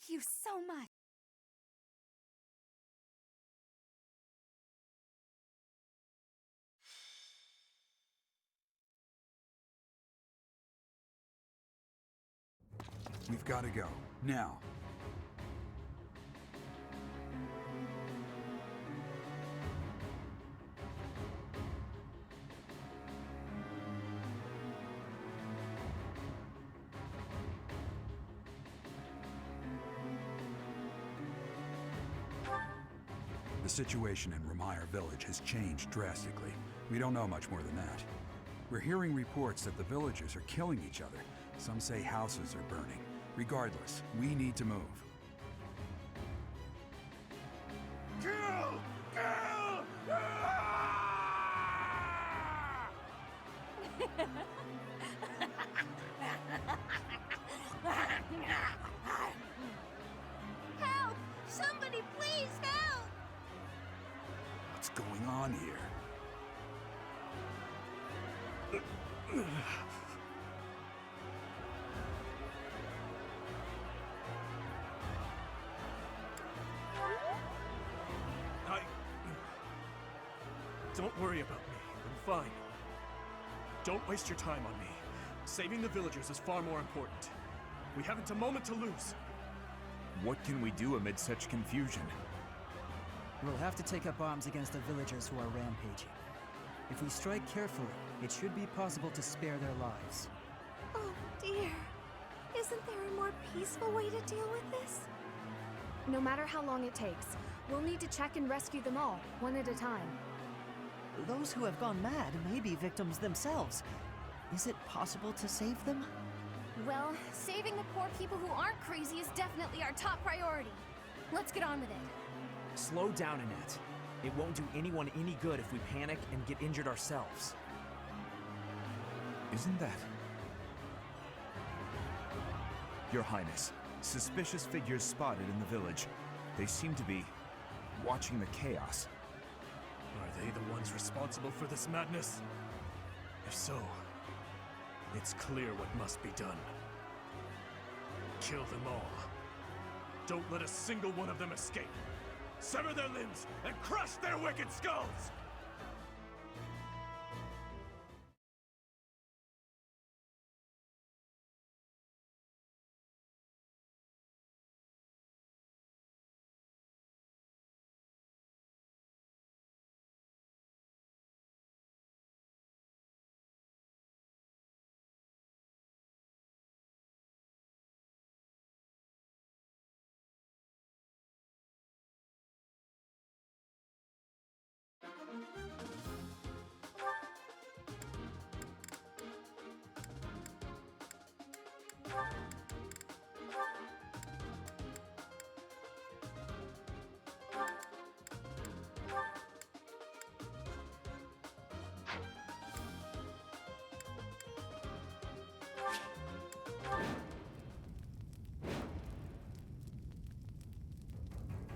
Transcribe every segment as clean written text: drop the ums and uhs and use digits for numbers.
Thank you so much. We've got to go. Now. The situation in Remire Village has changed drastically. We don't know much more than that. We're hearing reports that the villagers are killing each other. Some say houses are burning. Regardless, we need to move. Kill! Kill! Help! Somebody please help! What's going on here? Don't worry about me. I'm fine. Don't waste your time on me. Saving the villagers is far more important. We haven't a moment to lose. What can we do amid such confusion? We'll have to take up arms against the villagers who are rampaging. If we strike carefully, it should be possible to spare their lives. Oh dear. Isn't there a more peaceful way to deal with this? No matter how long it takes, we'll need to check and rescue them all, one at a time. Those who have gone mad may be victims themselves. Is it possible to save them? Well, saving the poor people who aren't crazy is definitely our top priority. Let's get on with it. Slow down, Annette. It won't do anyone any good if we panic and get injured ourselves. Isn't that... Your Highness, suspicious figures spotted in the village. They seem to be watching the chaos. Are they the ones responsible for this madness? If so, it's clear what must be done. Kill them all. Don't let a single one of them escape. Sever their limbs and crush their wicked skulls!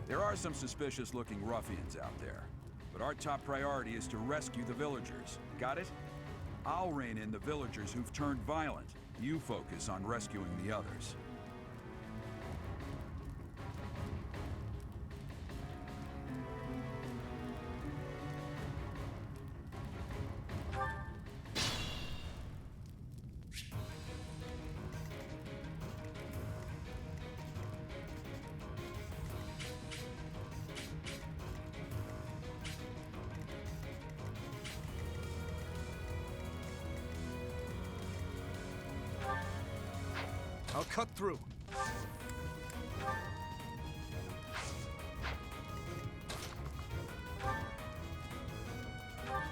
There are some suspicious-looking ruffians out there, but our top priority is to rescue the villagers. Got it? I'll rein in the villagers who've turned violent. You focus on rescuing the others. I'll cut through.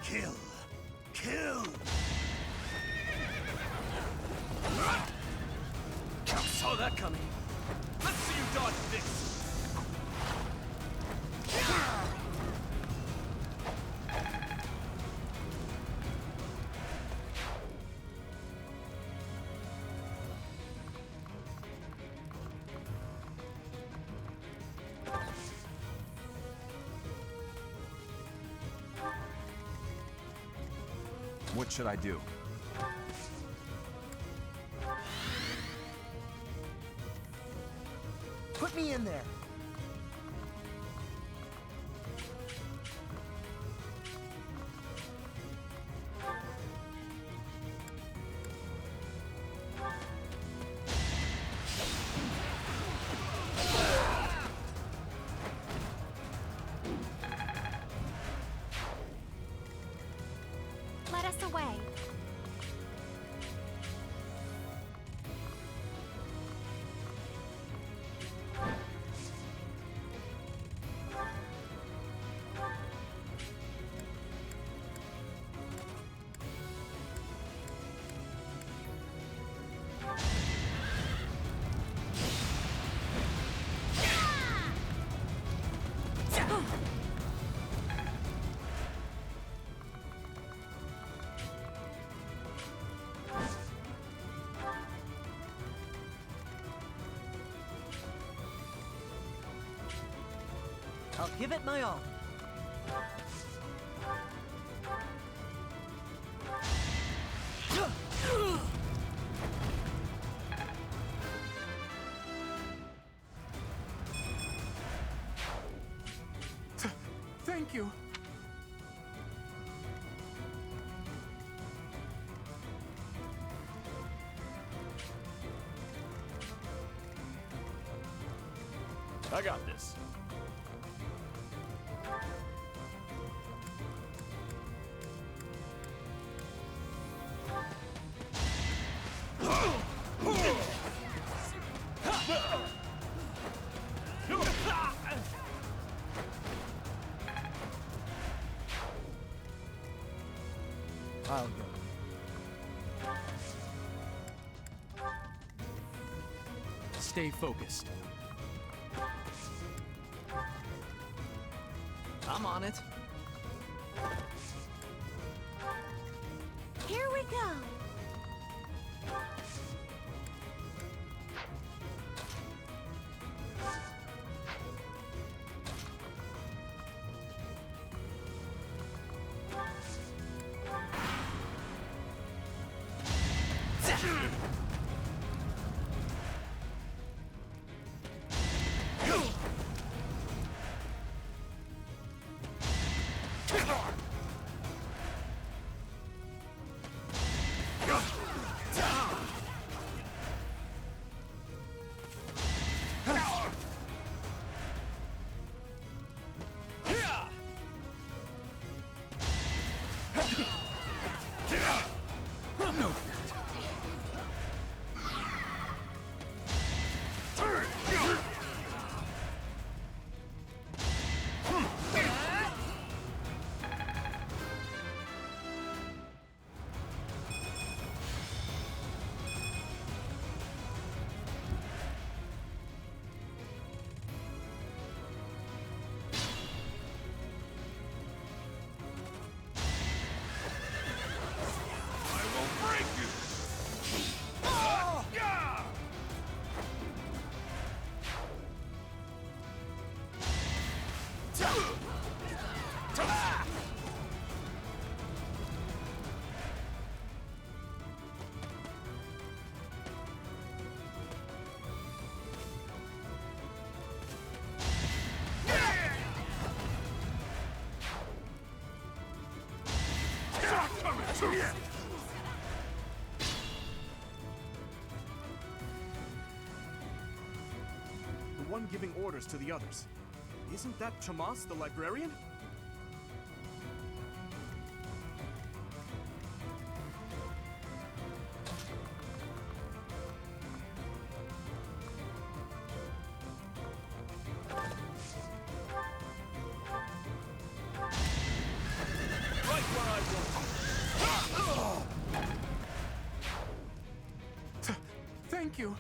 Kill! Kill! Saw that coming. Let's see you dodge this! What should I do? Put me in there. Let us away. I'll give it my all. Thank you. I got this. I'll go. Stay focused. I'm on it. Here we go. The one giving orders to the others. Isn't that Tomas, the librarian? Thank you.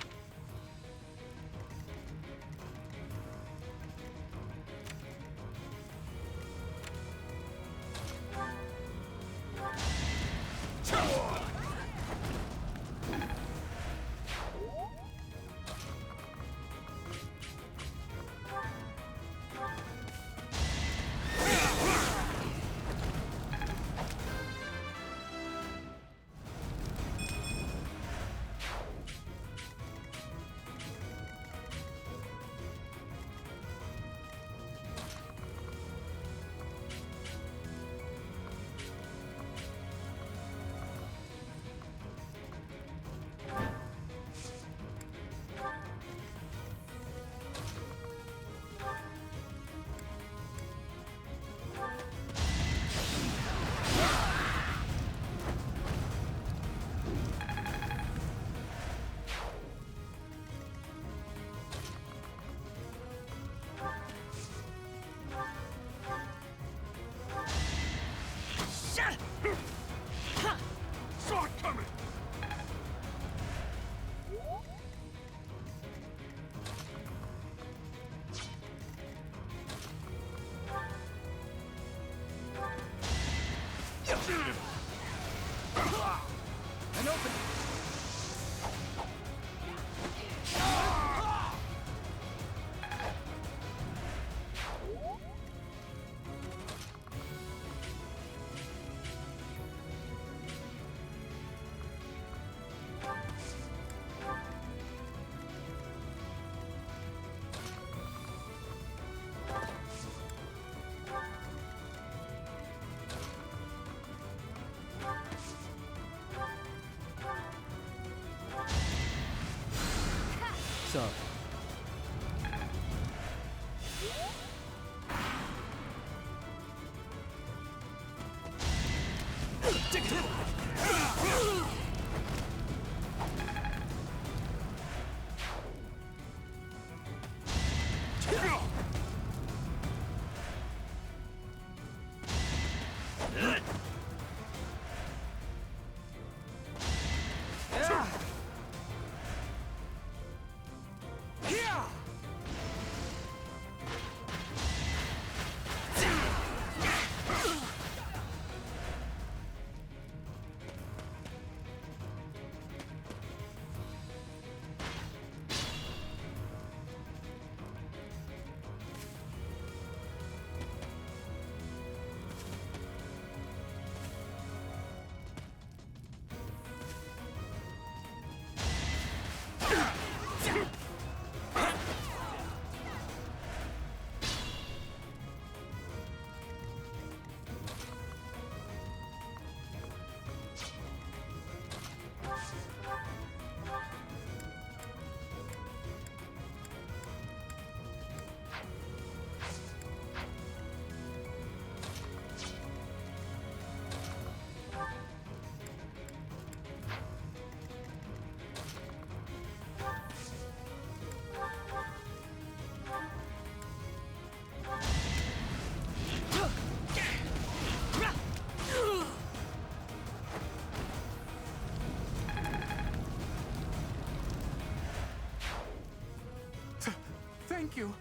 so. Thank you.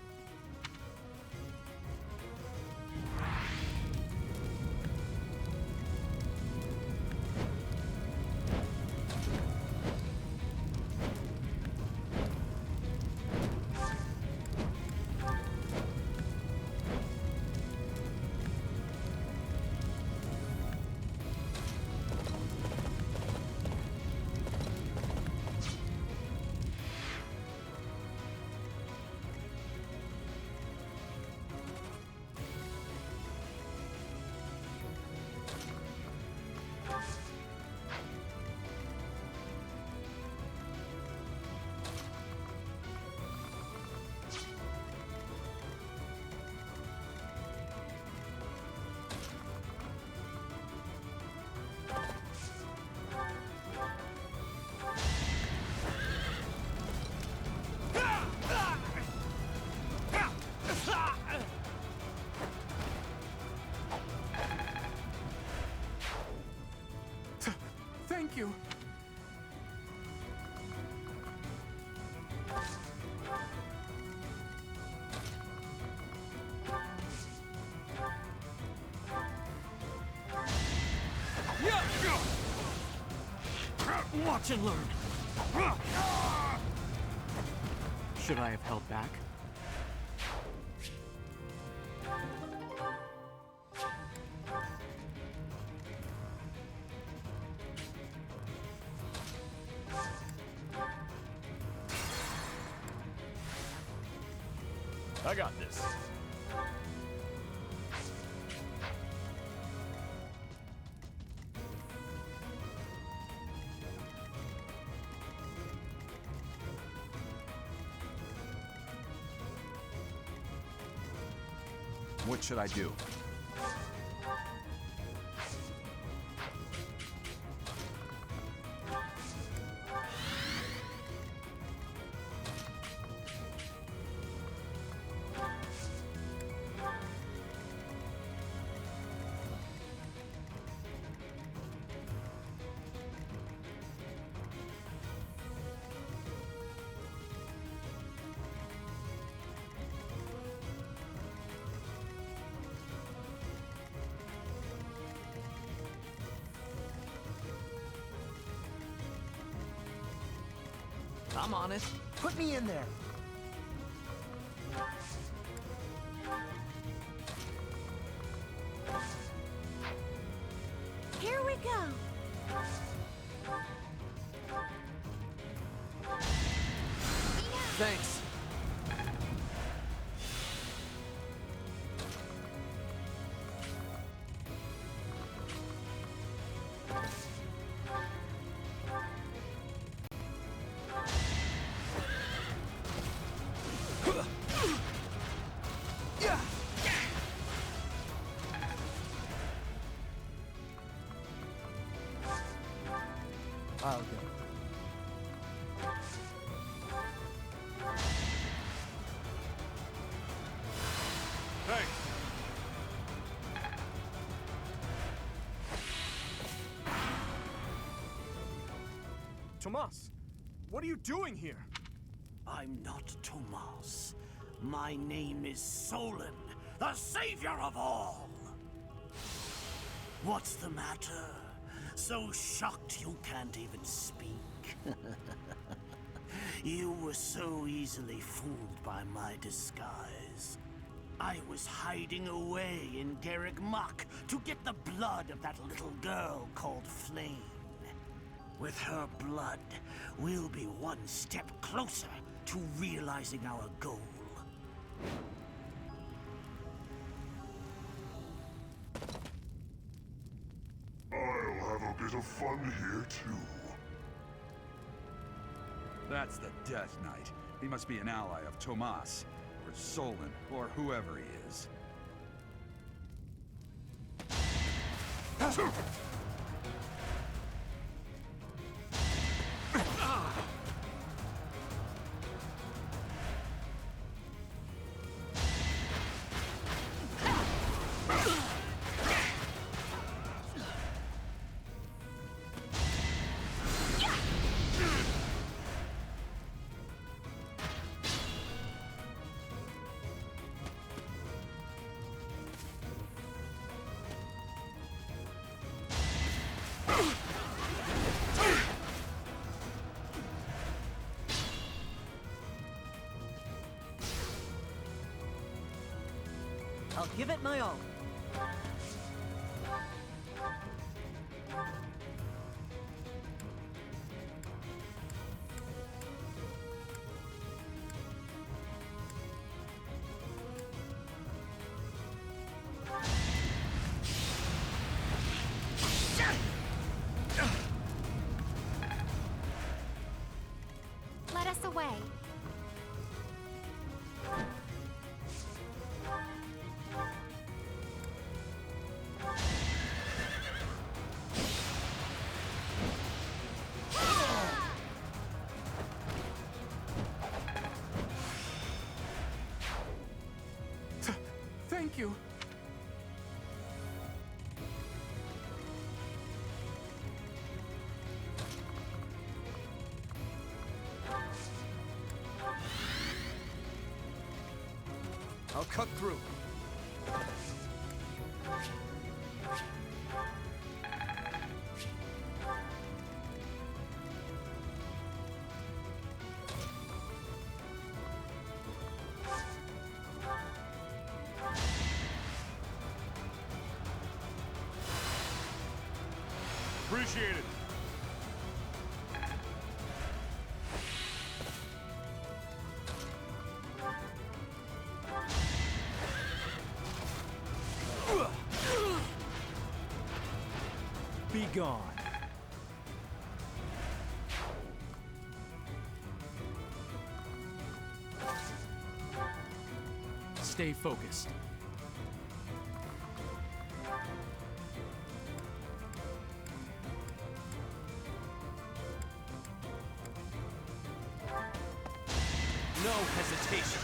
Thank you. Watch and learn. Should I have held back? I got this. What should I do? I'm on it. Put me in there. Here we go. Thanks. Tomas, what are you doing here? I'm not Tomas. My name is Solon, the savior of all! What's the matter? So shocked you can't even speak? You were so easily fooled by my disguise. I was hiding away in Garrick Mach to get the blood of that little girl called Flame. With her blood, we'll be one step closer to realizing our goal. I'll have a bit of fun here, too. That's the Death Knight. He must be an ally of Tomas, or Solon, or whoever he is. I'll give it my all. Let us away. Thank you. I'll cut through. Appreciate it. Be gone. Stay focused. No hesitation.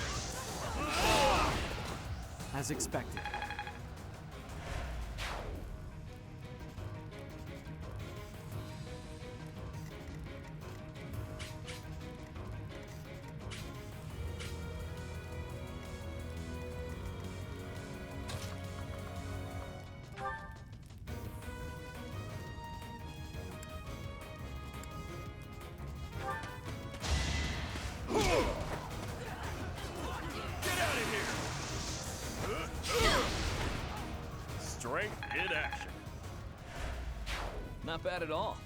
As expected. Strength in action. Not bad at all.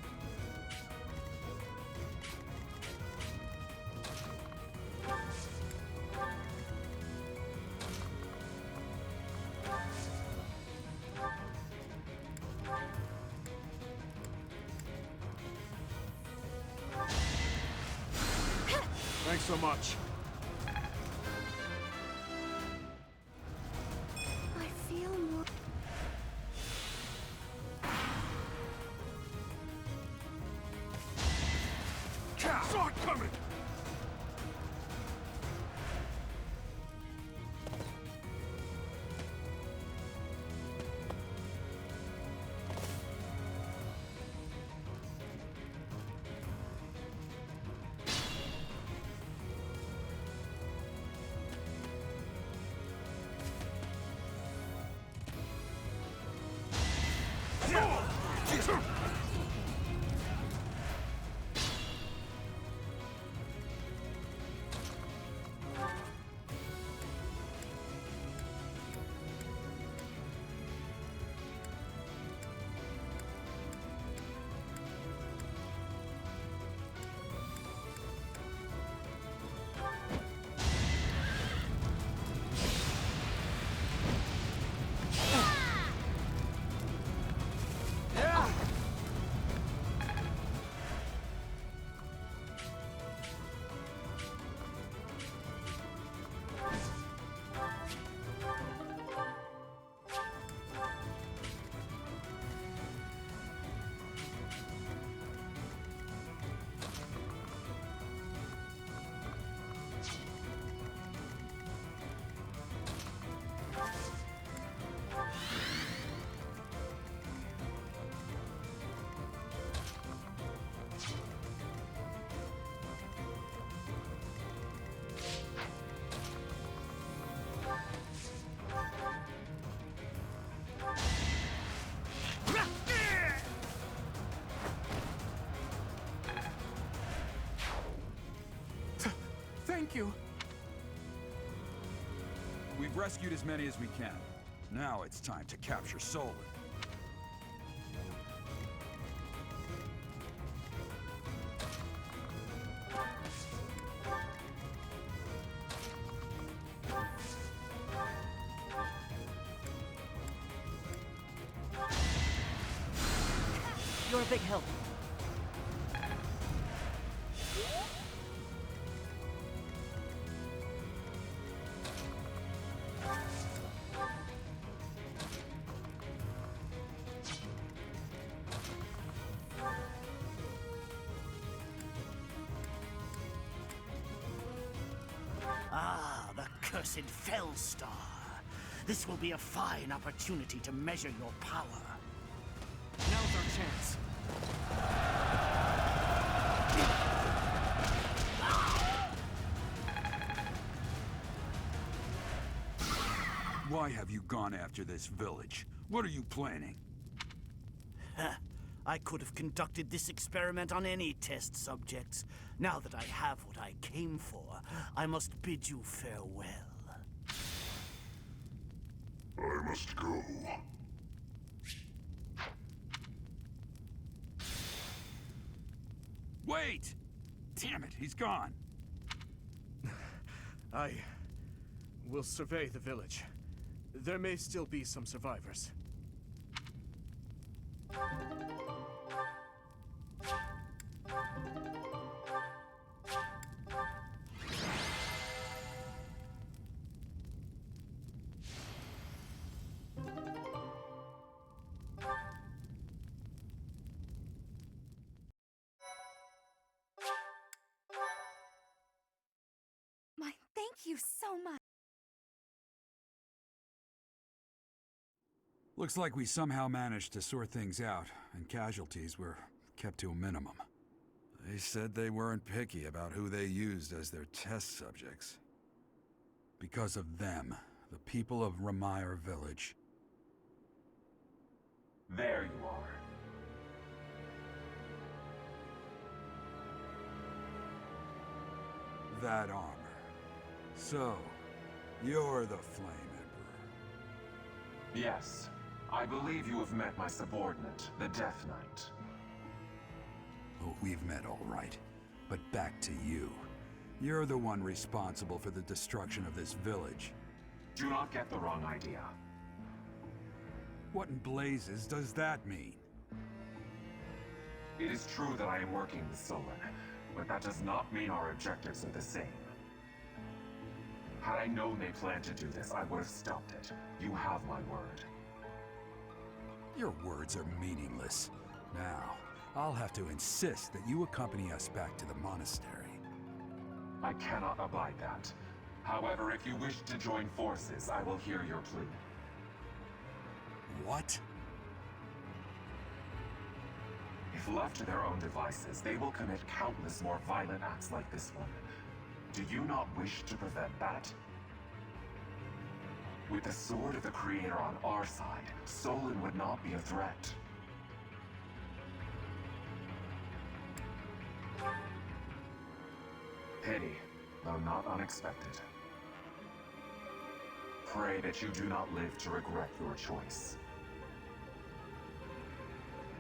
Thanks so much. I feel more. Saw it coming! Thank you. We've rescued as many as we can. Now it's time to capture Solon. You're a big help. Ah, the cursed Fellstar. This will be a fine opportunity to measure your power. Now's our chance. Why have you gone after this village? What are you planning? I could have conducted this experiment on any test subjects. Now that I have what I came for, I must bid you farewell. I must go. Wait! Damn it, he's gone. I will survey the village. There may still be some survivors. Thank you so much. Looks like we somehow managed to sort things out, and casualties were kept to a minimum. They said they weren't picky about who they used as their test subjects. Because of them, the people of Remire Village. There you are. That armor. So, you're the Flame Emperor. Yes. I believe you have met my subordinate, the Death Knight. Oh, we've met all right. But back to you. You're the one responsible for the destruction of this village. Do not get the wrong idea. What in blazes does that mean? It is true that I am working with Solon, but that does not mean our objectives are the same. Had I known they planned to do this, I would have stopped it. You have my word. Your words are meaningless. Now, I'll have to insist that you accompany us back to the monastery. I cannot abide that. However, if you wish to join forces, I will hear your plea. What? If left to their own devices, they will commit countless more violent acts like this one. Do you not wish to prevent that? With the sword of the Creator on our side, Solon would not be a threat. Pity, though not unexpected. Pray that you do not live to regret your choice.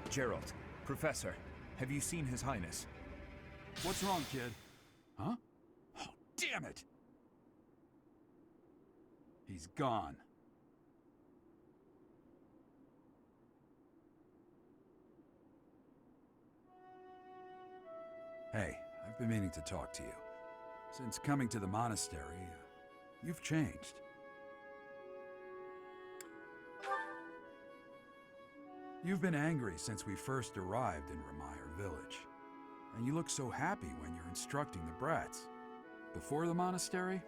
Gerald, Professor, have you seen His Highness? What's wrong, kid? Huh? Oh, damn it! He's gone. Hey, I've been meaning to talk to you. Since coming to the monastery, you've changed. You've been angry since we first arrived in Remire Village. And you look so happy when you're instructing the brats. Before the monastery,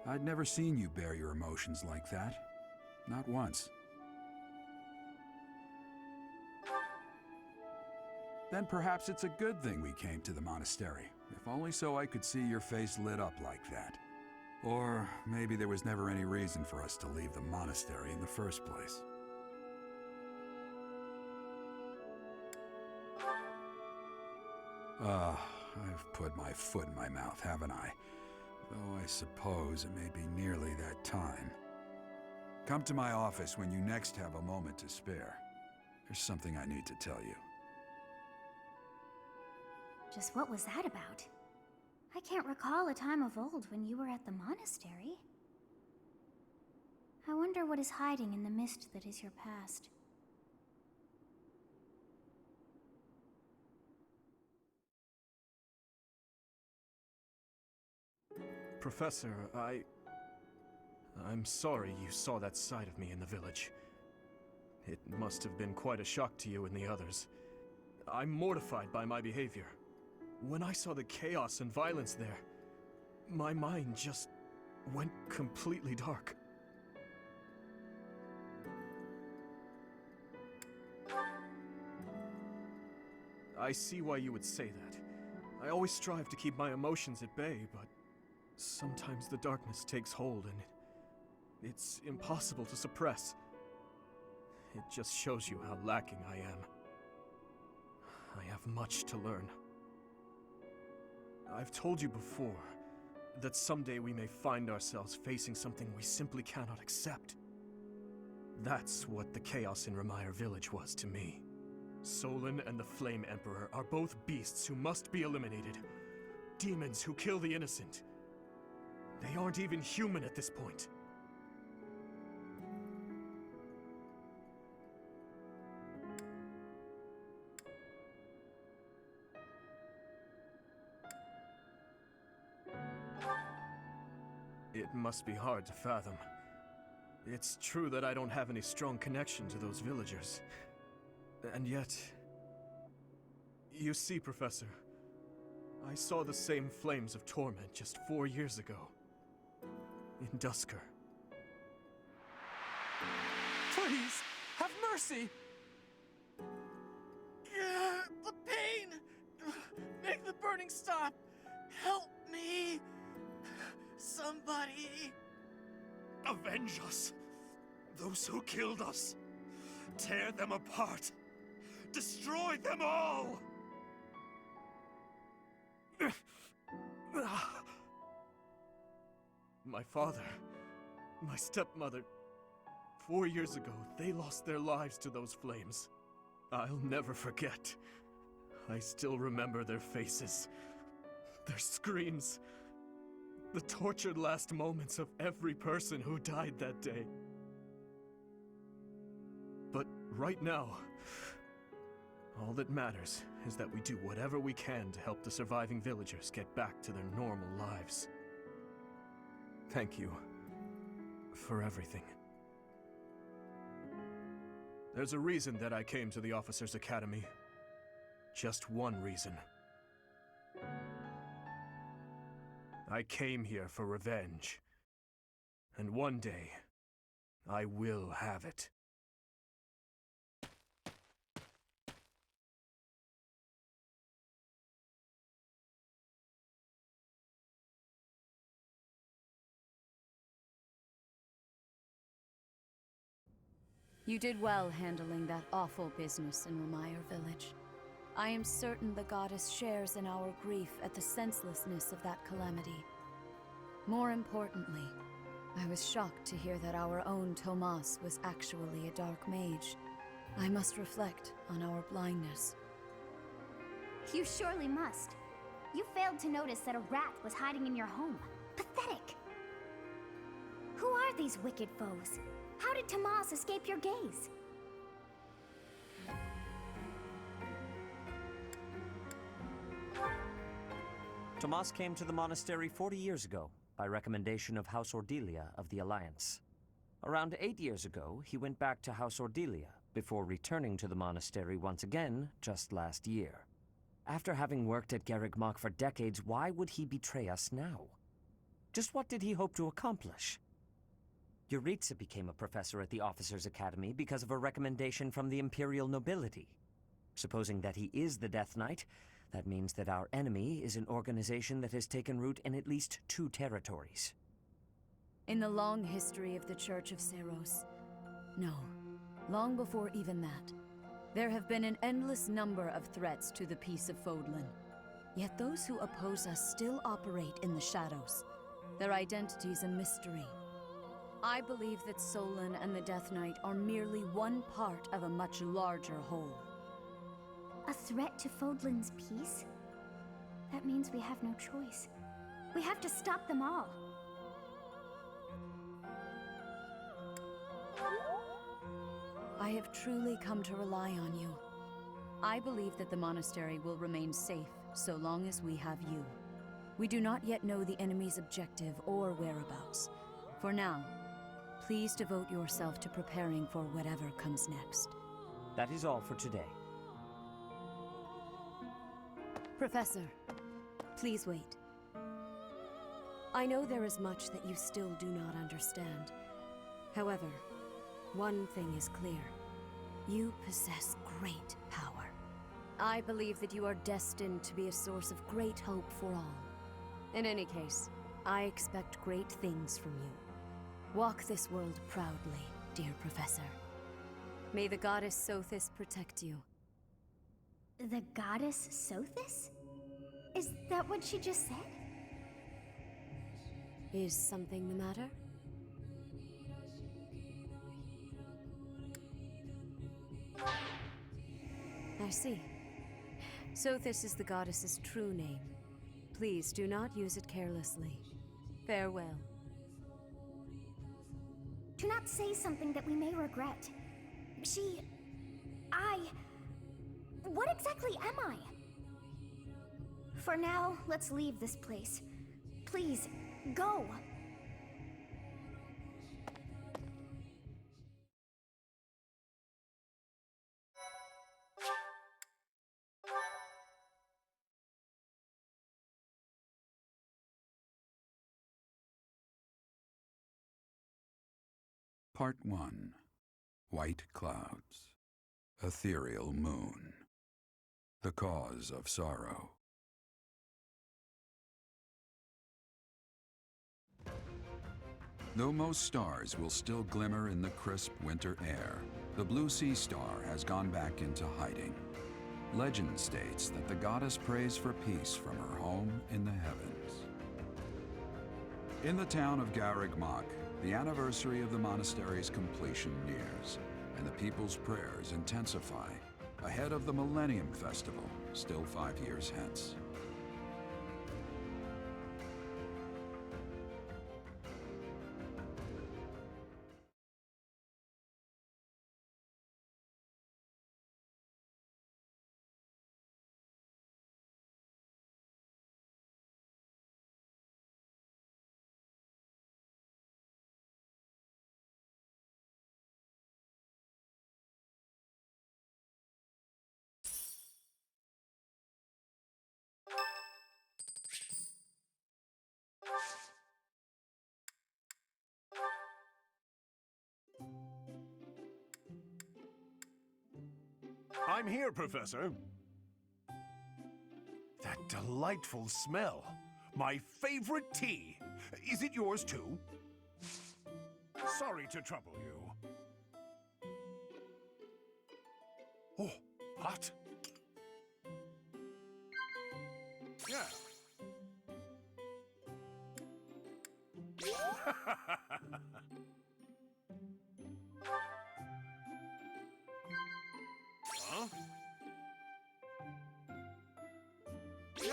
I'd never seen you bear your emotions like that. Not once. Then perhaps it's a good thing we came to the monastery, if only so I could see your face lit up like that. Or maybe there was never any reason for us to leave the monastery in the first place. I've put my foot in my mouth, haven't I? Though I suppose it may be nearly that time. Come to my office when you next have a moment to spare. There's something I need to tell you. Just what was that about? I can't recall a time of old when you were at the monastery. I wonder what is hiding in the mist that is your past. Professor, I'm sorry you saw that side of me in the village. It must have been quite a shock to you and the others. I'm mortified by my behavior. When I saw the chaos and violence there, my mind just went completely dark. I see why you would say that. I always strive to keep my emotions at bay, but sometimes the darkness takes hold and it's impossible to suppress. It just shows you how lacking I am. I have much to learn. I've told you before that someday we may find ourselves facing something we simply cannot accept. That's what the chaos in Remire Village was to me. Solon and the Flame Emperor are both beasts who must be eliminated. Demons who kill the innocent. They aren't even human at this point. It must be hard to fathom. It's true that I don't have any strong connection to those villagers. And yet... You see, Professor, I saw the same flames of torment just 4 years ago. In Duscur. Please, have mercy! The pain! Make the burning stop! Help me! Somebody! Avenge us! Those who killed us! Tear them apart! Destroy them all! My father, my stepmother, 4 years ago, they lost their lives to those flames. I'll never forget. I still remember their faces, their screams, the tortured last moments of every person who died that day. But right now, all that matters is that we do whatever we can to help the surviving villagers get back to their normal lives. Thank you for everything. There's a reason that I came to the Officers' Academy. Just one reason. I came here for revenge. And one day, I will have it. You did well handling that awful business in Remire Village. I am certain the goddess shares in our grief at the senselessness of that calamity. More importantly, I was shocked to hear that our own Tomas was actually a dark mage. I must reflect on our blindness. You surely must. You failed to notice that a rat was hiding in your home. Pathetic! Who are these wicked foes? How did Tomas escape your gaze? Tomas came to the monastery 40 years ago, by recommendation of House Ordelia of the Alliance. Around 8 years ago, he went back to House Ordelia, before returning to the monastery once again just last year. After having worked at Garreg Mach for decades, why would he betray us now? Just what did he hope to accomplish? Yuritsa became a professor at the Officers' Academy because of a recommendation from the Imperial nobility. Supposing that he is the Death Knight, that means that our enemy is an organization that has taken root in at least 2 territories. In the long history of the Church of Seros, no, long before even that, there have been an endless number of threats to the peace of Fodlan. Yet those who oppose us still operate in the shadows. Their identity's a mystery. I believe that Solon and the Death Knight are merely one part of a much larger whole. A threat to Fodlan's peace? That means we have no choice. We have to stop them all. I have truly come to rely on you. I believe that the monastery will remain safe so long as we have you. We do not yet know the enemy's objective or whereabouts. For now, please devote yourself to preparing for whatever comes next. That is all for today. Professor, please wait. I know there is much that you still do not understand. However, one thing is clear. You possess great power. I believe that you are destined to be a source of great hope for all. In any case, I expect great things from you. Walk this world proudly, dear Professor. May the goddess Sothis protect you. The goddess Sothis? Is that what she just said? Is something the matter? I see. Sothis is the goddess's true name. Please do not use it carelessly. Farewell. Do not say something that we may regret. What exactly am I? For now, let's leave this place. Please, go! Part 1. White Clouds. Ethereal Moon. The Cause of Sorrow. Though most stars will still glimmer in the crisp winter air, the blue sea star has gone back into hiding. Legend states that the goddess prays for peace from her home in the heavens. In the town of Garreg-Mach, the anniversary of the monastery's completion nears, and the people's prayers intensify ahead of the Millennium Festival, still 5 years hence. I'm here, Professor. That delightful smell. My favorite tea. Is it yours, too? Sorry to trouble you. Oh, hot. Yeah. Huh? Yeah.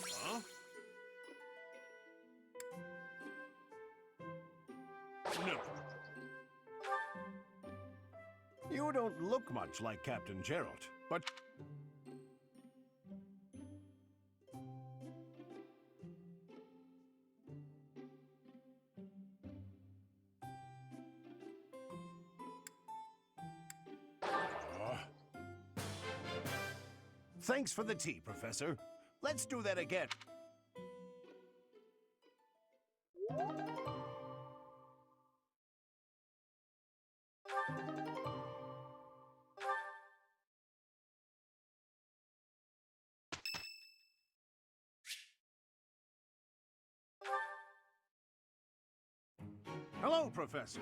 Huh? No. You don't look much like Captain Gerald, but... Thanks for the tea, Professor. Let's do that again. Hello, Professor.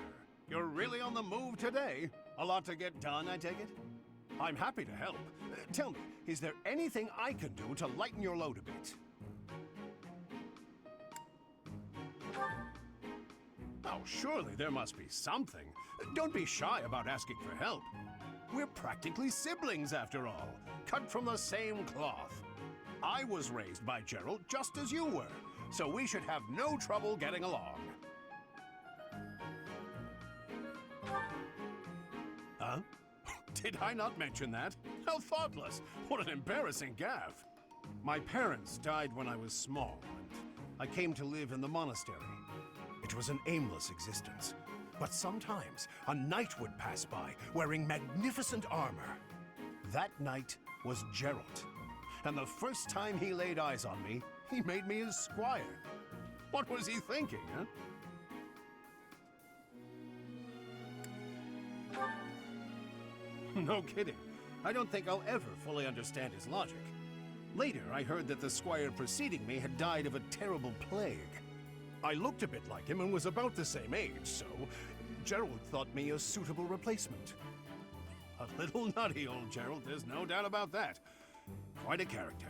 You're really on the move today. A lot to get done, I take it? I'm happy to help. Tell me, is there anything I can do to lighten your load a bit? Oh, surely there must be something. Don't be shy about asking for help. We're practically siblings, after all, cut from the same cloth. I was raised by Gerald just as you were, so we should have no trouble getting along. Huh? Did I not mention that? How thoughtless! What an embarrassing gaffe! My parents died when I was small, and I came to live in the monastery. It was an aimless existence, but sometimes a knight would pass by wearing magnificent armor. That knight was Gerald, and the first time he laid eyes on me, he made me his squire. What was he thinking, huh? No kidding. I don't think I'll ever fully understand his logic. Later, I heard that the squire preceding me had died of a terrible plague. I looked a bit like him and was about the same age, so Gerald thought me a suitable replacement. A little nutty, old Gerald, there's no doubt about that. Quite a character.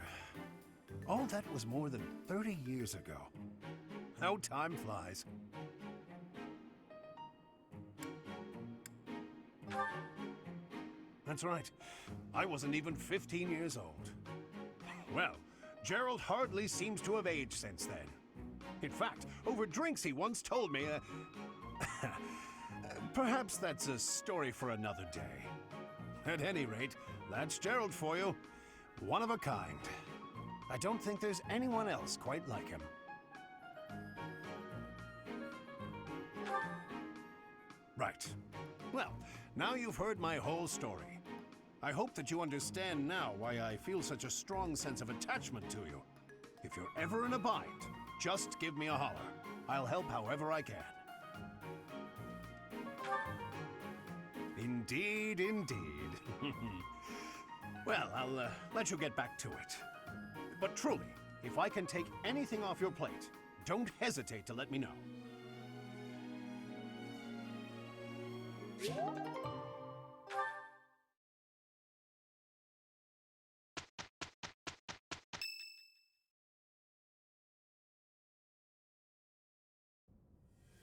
All that was more than 30 years ago. How time flies. That's right. I wasn't even 15 years old. Well, Gerald hardly seems to have aged since then. In fact, over drinks he once told me, perhaps that's a story for another day. At any rate, that's Gerald for you. One of a kind. I don't think there's anyone else quite like him. Right. Well, now you've heard my whole story. I hope that you understand now why I feel such a strong sense of attachment to you. If you're ever in a bind, just give me a holler. I'll help however I can. Indeed, indeed. Well, I'll let you get back to it. But truly, if I can take anything off your plate, don't hesitate to let me know.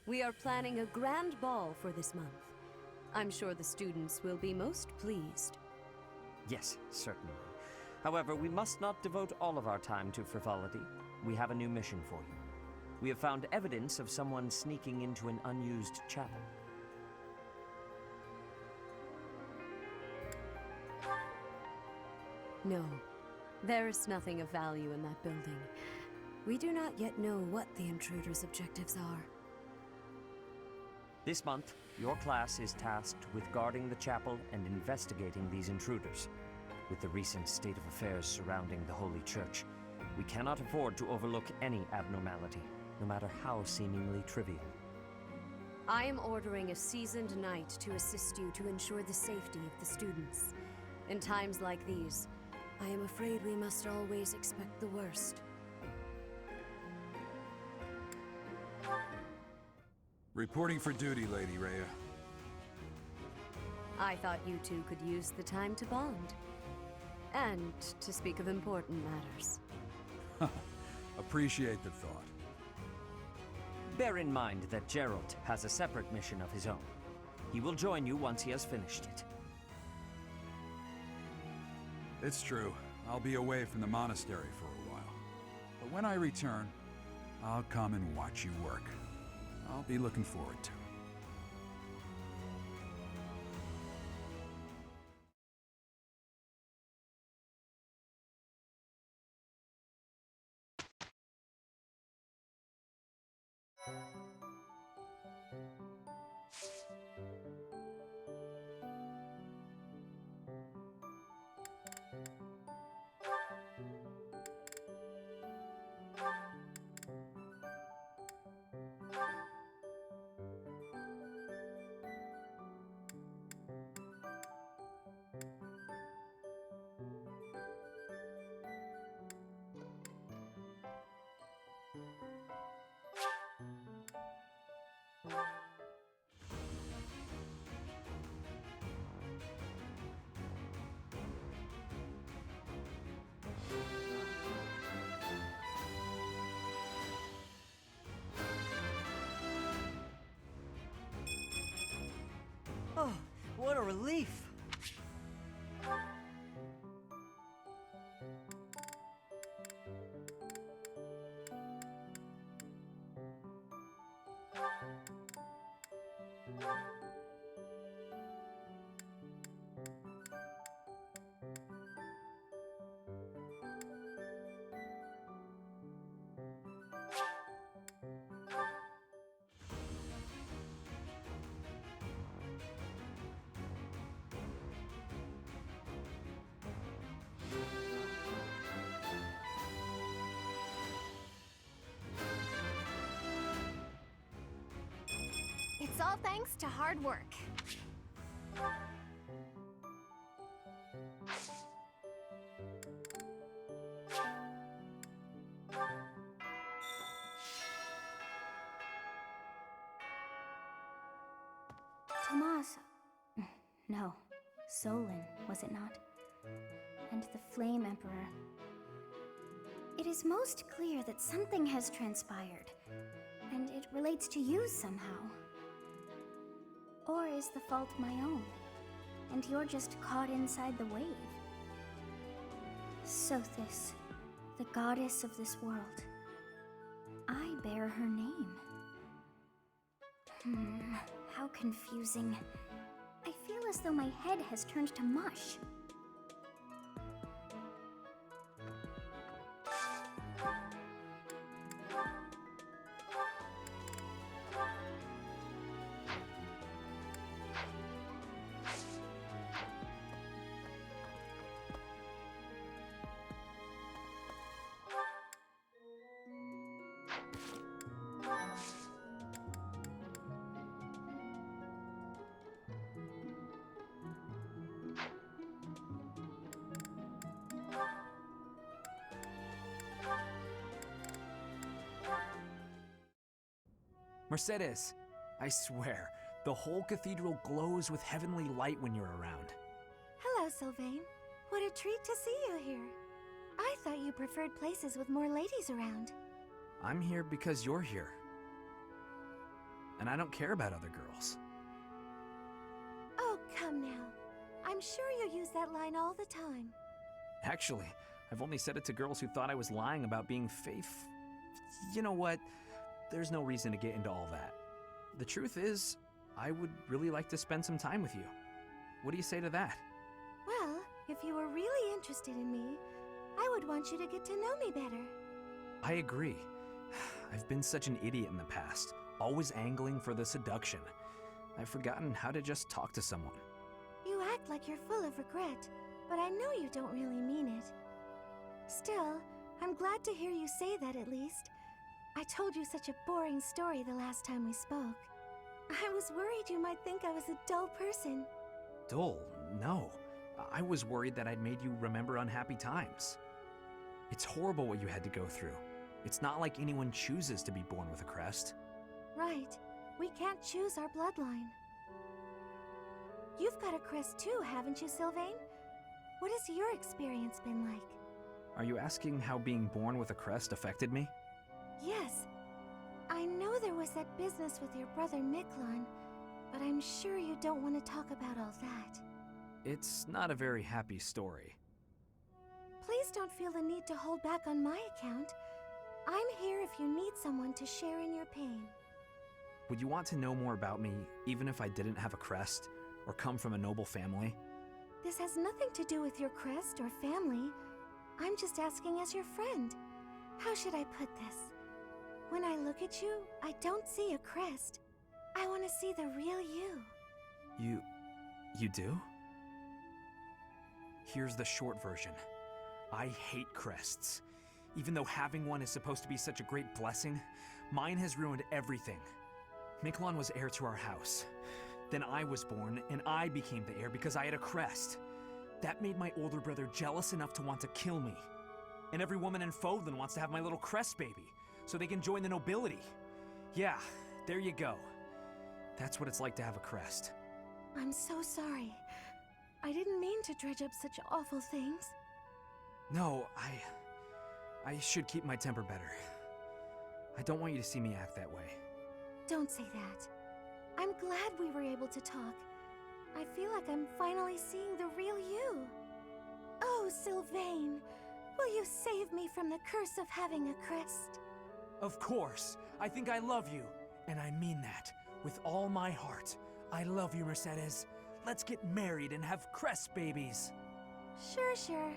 We are planning a grand ball for this month. I'm sure the students will be most pleased. Yes, certainly. However, we must not devote all of our time to frivolity. We have a new mission for you. We have found evidence of someone sneaking into an unused chapel. No, there is nothing of value in that building. We do not yet know what the intruder's objectives are. This month, your class is tasked with guarding the chapel and investigating these intruders. With the recent state of affairs surrounding the Holy Church, we cannot afford to overlook any abnormality, no matter how seemingly trivial. I am ordering a seasoned knight to assist you to ensure the safety of the students. In times like these, I am afraid we must always expect the worst. Reporting for duty, Lady Rhea. I thought you two could use the time to bond. And to speak of important matters. Appreciate the thought. Bear in mind that Gerald has a separate mission of his own. He will join you once he has finished it. It's true. I'll be away from the monastery for a while. But when I return, I'll come and watch you work. I'll be looking forward to it. relief! It's all thanks to hard work. Tomas. No. Solon, was it not? And the Flame Emperor. It is most clear that something has transpired, and it relates to you somehow. Or is the fault my own, and you're just caught inside the wave? Sothis, the goddess of this world. I bear her name. How confusing. I feel as though my head has turned to mush. Mercedes, I swear, the whole cathedral glows with heavenly light when you're around. Hello, Sylvain. What a treat to see you here. I thought you preferred places with more ladies around. I'm here because you're here. And I don't care about other girls. Oh, come now. I'm sure you use that line all the time. Actually, I've only said it to girls who thought I was lying about being faithful. You know what? There's no reason to get into all that. The truth is, I would really like to spend some time with you. What do you say to that? Well, if you were really interested in me, I would want you to get to know me better. I agree. I've been such an idiot in the past, always angling for the seduction. I've forgotten how to just talk to someone. You act like you're full of regret, but I know you don't really mean it. Still, I'm glad to hear you say that at least. I told you such a boring story the last time we spoke. I was worried you might think I was a dull person. Dull? No. I was worried that I'd made you remember unhappy times. It's horrible what you had to go through. It's not like anyone chooses to be born with a crest. Right. We can't choose our bloodline. You've got a crest too, haven't you, Sylvain? What has your experience been like? Are you asking how being born with a crest affected me? Yes. I know there was that business with your brother Miklon, but I'm sure you don't want to talk about all that. It's not a very happy story. Please don't feel the need to hold back on my account. I'm here if you need someone to share in your pain. Would you want to know more about me, even if I didn't have a crest, or come from a noble family? This has nothing to do with your crest or family. I'm just asking as your friend. How should I put this? When I look at you, I don't see a crest. I want to see the real you. You do? Here's the short version. I hate crests. Even though having one is supposed to be such a great blessing, mine has ruined everything. Miklon was heir to our house. Then I was born, and I became the heir because I had a crest. That made my older brother jealous enough to want to kill me. And every woman in Fodlan wants to have my little crest baby, so they can join the nobility. Yeah, there you go. That's what it's like to have a crest. I'm so sorry. I didn't mean to dredge up such awful things. No, I should keep my temper better. I don't want you to see me act that way. Don't say that. I'm glad we were able to talk. I feel like I'm finally seeing the real you. Oh, Sylvain, will you save me from the curse of having a crest? Of course. I think I love you. And I mean that. With all my heart. I love you, Mercedes. Let's get married and have crest babies. Sure, sure.